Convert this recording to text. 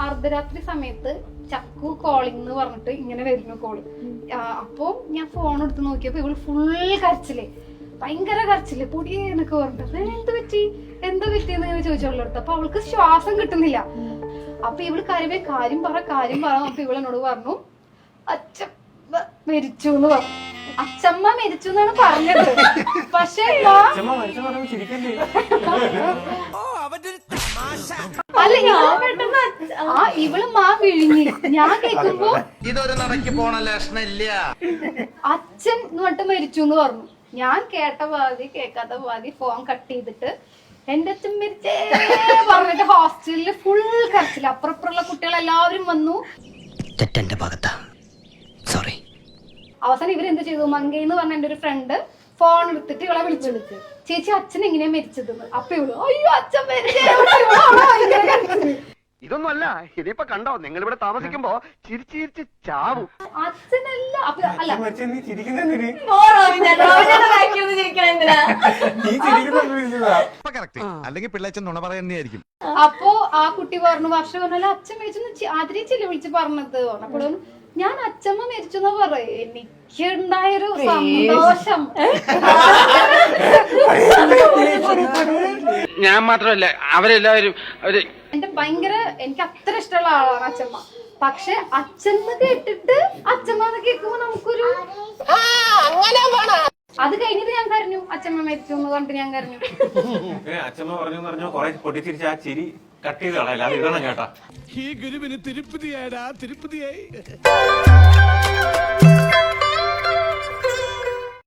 അർദ്ധരാത്രി സമയത്ത് ചക്കു കോളിംഗ് എന്ന് പറഞ്ഞിട്ട് ഇങ്ങനെ വരുന്നു കോള്. അപ്പൊ ഞാൻ ഫോൺ എടുത്ത് നോക്കിയപ്പോ ഇവള് ഫുൾ കരച്ചില്, ഭയങ്കര കരച്ചില്, പൊടിയേ എന്നൊക്കെ പറഞ്ഞിട്ട് എന്ത് പറ്റി എന്ന് ചോദിച്ചോളൂ. അപ്പൊ അവൾക്ക് ശ്വാസം കിട്ടുന്നില്ല. അപ്പൊ ഇവള് കാര്യം പറ അപ്പൊ ഇവളെന്നോട് പറഞ്ഞു അച്ഛമ്മ മരിച്ചു എന്ന് പറഞ്ഞു. അച്ഛമ്മ മരിച്ചു എന്നാണ് പറഞ്ഞത്. പക്ഷെ അല്ല ഇവള് മാ വിഴുങ്ങി. ഞാൻ കേൾക്കുമ്പോ ഇതൊരു നടക്ക് പോണ ലക്ഷണില്ല, അച്ഛൻ എന്നിട്ട് മരിച്ചു എന്ന് പറഞ്ഞു. ഞാൻ കേട്ട പാതി കേൾക്കാത്ത പാതി ഫോൺ കട്ട് ചെയ്തിട്ട് എന്റെ അച്ഛൻ മരിച്ചേ പറഞ്ഞിട്ട് ഹോസ്റ്റലില് ഫുൾ കരച്ചില്ല. അപ്പുറപ്പുറമുള്ള കുട്ടികൾ എല്ലാവരും വന്നു. തെറ്റെന്റെ ഭാഗത്താ, സോറി. അവസാനം ഇവരെന്ത് ചെയ്തു, മങ്കയെന്ന് പറഞ്ഞ എന്റെ ഒരു ഫ്രണ്ട് ഫോൺ എടുത്തിട്ട് ഇവളെ വിളിച്ചു, ചേച്ചി അച്ഛൻ എങ്ങനെയാ മരിച്ചത്. അപ്പൊ ഇവള് അയ്യോ അച്ഛൻ മരിച്ചേ. ഇതൊന്നുമല്ല, ഇതിപ്പോ കണ്ടോ നിങ്ങൾ ഇവിടെ താമസിക്കുമ്പോ ചിരിച്ച് ചാവും. അച്ഛനല്ല അല്ല അല്ലെങ്കിൽ പിള്ളേച്ചൻ നുണ പറയുന്നതായിരിക്കും. അപ്പൊ ആ കുട്ടി പറഞ്ഞു, വർഷം പറഞ്ഞാൽ അച്ഛൻ മരിച്ചു ആദരിച്ചില്ല വിളിച്ച് പറഞ്ഞത്. അപ്പോൾ ഞാൻ അച്ഛമ്മ മരിച്ചു എന്നാ പറയും. എനിക്കുണ്ടായൊരു സന്തോഷം. ഞാൻ മാത്രമല്ല അവരെല്ലാവരും എന്റെ ഭയങ്കര എനിക്ക് അത്ര ഇഷ്ടമുള്ള ആളാണ് അച്ഛമ്മ. പക്ഷെ അച്ഛന്ന് കേട്ടിട്ട് അച്ഛമ്മ കേൾക്കുമ്പോ നമുക്കൊരു അത് കഴിഞ്ഞിട്ട് ഞാൻ കരഞ്ഞു. അച്ഛമ്മ മരിച്ചു എന്ന് പറഞ്ഞിട്ട് ഞാൻ കരഞ്ഞു. അച്ഛമ്മ പറഞ്ഞു കുറെ പൊട്ടിച്ചിരിച്ച് ആ ചിരി കട്ട് ചെയ്ത് കളയല്ല, അത് ഇടണം കേട്ടാ. ഈ ഗുരുവിന് തിരുപ്പതിയായി